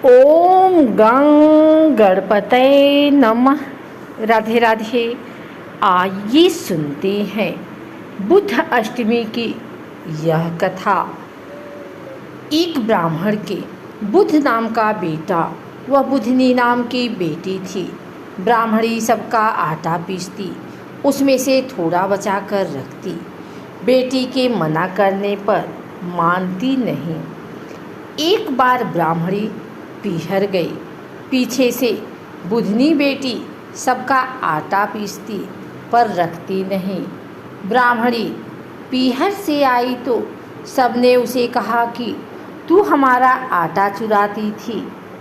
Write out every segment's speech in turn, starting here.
ओम गं गणपतये नमः। राधे राधे। आइए सुनते हैं बुद्ध अष्टमी की यह कथा। एक ब्राह्मण के बुद्ध नाम का बेटा व बुधनी नाम की बेटी थी। ब्राह्मणी सबका आटा पीसती, उसमें से थोड़ा बचा कर रखती। बेटी के मना करने पर मानती नहीं। एक बार ब्राह्मणी पीहर गई। पीछे से बुधनी बेटी सबका आटा पीसती पर रखती नहीं। ब्राह्मणी पीहर से आई तो सबने उसे कहा कि तू हमारा आटा चुराती थी,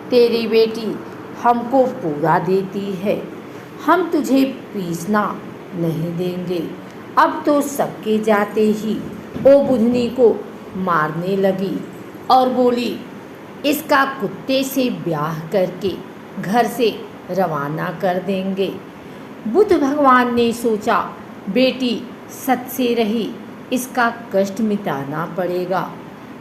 तेरी बेटी हमको पूरा देती है, हम तुझे पीसना नहीं देंगे। अब तो सबके जाते ही वो बुधनी को मारने लगी और बोली, इसका कुत्ते से ब्याह करके घर से रवाना कर देंगे। बुद्ध भगवान ने सोचा, बेटी सत से रही, इसका कष्ट मिटाना पड़ेगा।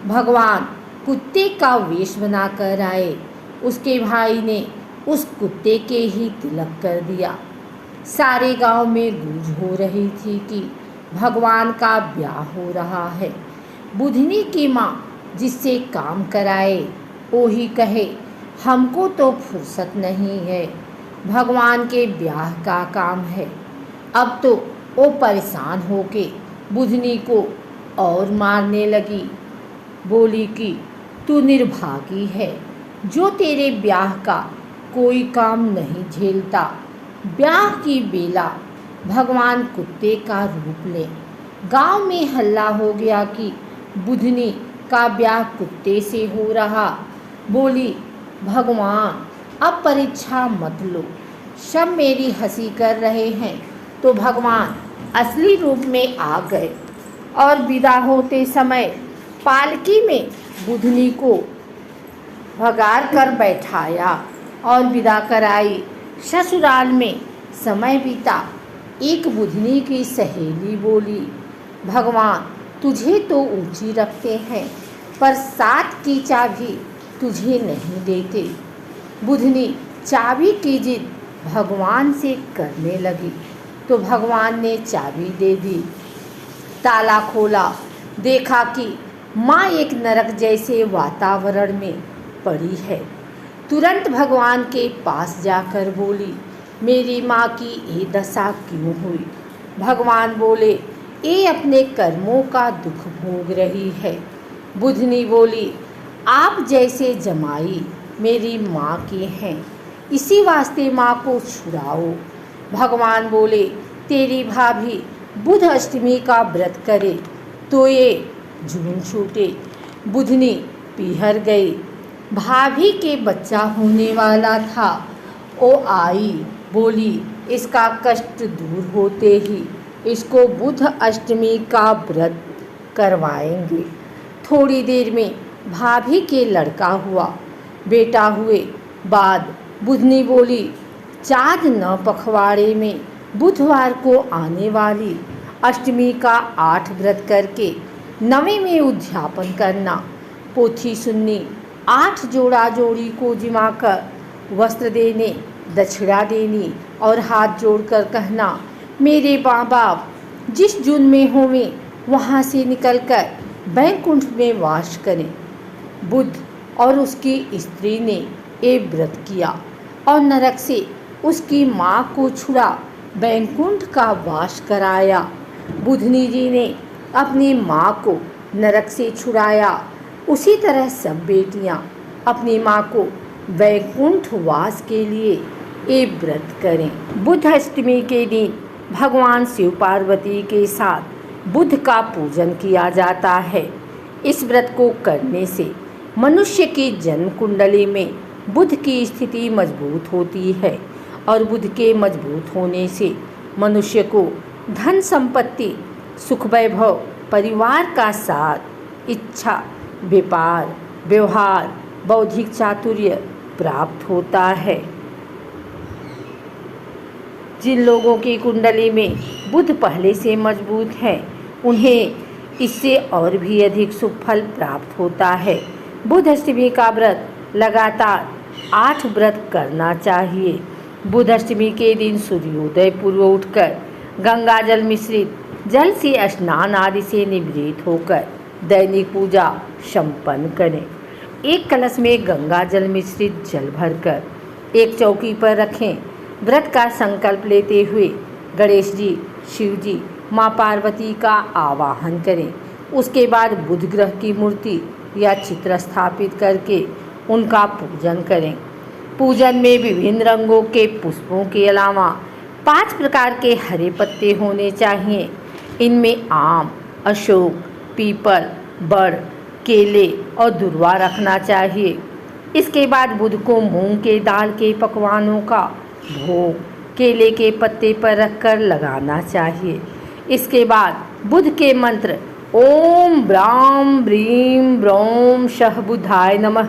भगवान कुत्ते का वेश बनाकर आए। उसके भाई ने उस कुत्ते के ही तिलक कर दिया। सारे गांव में गूंज हो रही थी कि भगवान का ब्याह हो रहा है। बुधनी की माँ जिससे काम कराए वो ही कहे, हमको तो फुर्सत नहीं है, भगवान के ब्याह का काम है। अब तो वो परेशान होके बुधनी को और मारने लगी। बोली कि तू निर्भागी है, जो तेरे ब्याह का कोई काम नहीं झेलता। ब्याह की बेला भगवान कुत्ते का रूप ले। गांव में हल्ला हो गया कि बुधनी का ब्याह कुत्ते से हो रहा। बोली, भगवान अब परीक्षा मत लो। सब मेरी हंसी कर रहे हैं तो भगवान असली रूप में आ गए और विदा होते समय पालकी में बुधनी को भगार कर बैठाया और विदा कराई। ससुराल में समय बीता। एक बुधनी की सहेली बोली, भगवान तुझे तो ऊंची रखते हैं पर साथ की चाबी तुझे नहीं देते। बुधनी चाबी की जिद भगवान से करने लगी तो भगवान ने चाबी दे दी। ताला खोला, देखा कि माँ एक नरक जैसे वातावरण में पड़ी है। तुरंत भगवान के पास जाकर बोली, मेरी माँ की ये दशा क्यों हुई? भगवान बोले, ये अपने कर्मों का दुख भोग रही है। बुधनी बोली, आप जैसे जमाई मेरी माँ की हैं, इसी वास्ते माँ को छुड़ाओ। भगवान बोले, तेरी भाभी बुध अष्टमी का व्रत करे तो ये जून छूटे। बुधनी पीहर गई। भाभी के बच्चा होने वाला था। वो आई, बोली, इसका कष्ट दूर होते ही इसको बुध अष्टमी का व्रत करवाएंगे। थोड़ी देर में भाभी के लड़का हुआ। बेटा हुए बाद बुधनी बोली, चाँद न पखवाड़े में बुधवार को आने वाली अष्टमी का 8 व्रत करके 9वें में उद्यापन करना। पोथी सुननी, 8 जोड़ा जोड़ी को जिमा कर वस्त्र देने, दक्षिणा देनी और हाथ जोड़कर कहना, मेरे माँ बाप जिस जून में होवें वहाँ से निकलकर बैकुंठ में वास करें। बुद्ध और उसकी स्त्री ने ये व्रत किया और नरक से उसकी माँ को छुड़ा बैकुंठ का वास कराया। बुधनी जी ने अपनी माँ को नरक से छुड़ाया। उसी तरह सब बेटियाँ अपनी माँ को बैकुंठ वास के लिए ये व्रत करें। बुद्ध अष्टमी के दिन भगवान शिव पार्वती के साथ बुद्ध का पूजन किया जाता है। इस व्रत को करने से मनुष्य की जन्म कुंडली में बुद्ध की स्थिति मजबूत होती है और बुद्ध के मजबूत होने से मनुष्य को धन संपत्ति, सुख वैभव, परिवार का साथ, इच्छा, व्यापार, व्यवहार, बौद्धिक चातुर्य प्राप्त होता है। जिन लोगों की कुंडली में बुध पहले से मजबूत है उन्हें इससे और भी अधिक शुभ फल प्राप्त होता है। बुध अष्टमी का व्रत लगातार 8 व्रत करना चाहिए। बुध अष्टमी के दिन सूर्योदय पूर्व उठकर गंगा जल मिश्रित जल से स्नान आदि से निवृत्त होकर दैनिक पूजा संपन्न करें। एक कलश में गंगा जल मिश्रित जल भरकर एक चौकी पर रखें। व्रत का संकल्प लेते हुए गणेश जी, शिव जी, माँ पार्वती का आवाहन करें। उसके बाद बुध ग्रह की मूर्ति या चित्र स्थापित करके उनका पूजन करें। पूजन में विभिन्न रंगों के पुष्पों के अलावा 5 प्रकार के हरे पत्ते होने चाहिए। इनमें आम, अशोक, पीपल, बड़, केले और दुर्वा रखना चाहिए। इसके बाद बुध को मूंग के दाल के पकवानों का भोग केले के पत्ते पर रखकर लगाना चाहिए। इसके बाद बुध के मंत्र ओम ब्राम ब्रीम ब्रौम शह बुधाय नमः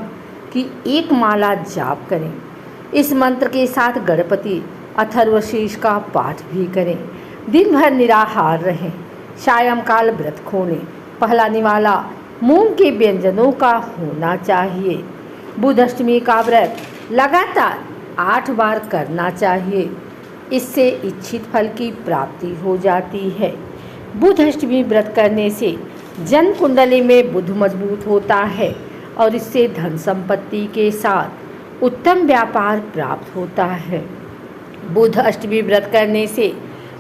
की एक माला जाप करें। इस मंत्र के साथ गणपति अथर्वशीष का पाठ भी करें। दिन भर निराहार रहें। सायंकाल व्रत खोलें। पहला निवाला मूंग के व्यंजनों का होना चाहिए। बुध अष्टमी का व्रत लगातार 8 बार करना चाहिए। इससे इच्छित फल की प्राप्ति हो जाती है। बुध अष्टमी व्रत करने से जन्म कुंडली में बुध मजबूत होता है और इससे धन संपत्ति के साथ उत्तम व्यापार प्राप्त होता है। बुध अष्टमी व्रत करने से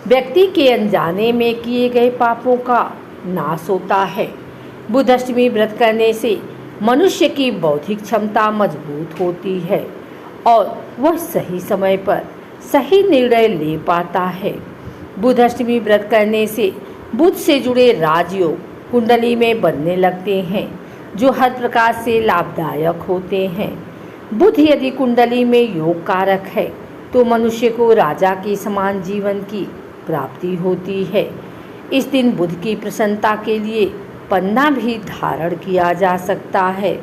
व्यक्ति के अनजाने में किए गए पापों का नाश होता है। बुध अष्टमी व्रत करने से मनुष्य की बौद्धिक क्षमता मजबूत होती है और वह सही समय पर सही निर्णय ले पाता है। बुध अष्टमी व्रत करने से बुध से जुड़े राजयोग कुंडली में बनने लगते हैं, जो हर प्रकार से लाभदायक होते हैं। बुध यदि कुंडली में योग कारक है तो मनुष्य को राजा के समान जीवन की प्राप्ति होती है। इस दिन बुध की प्रसन्नता के लिए पन्ना भी धारण किया जा सकता है।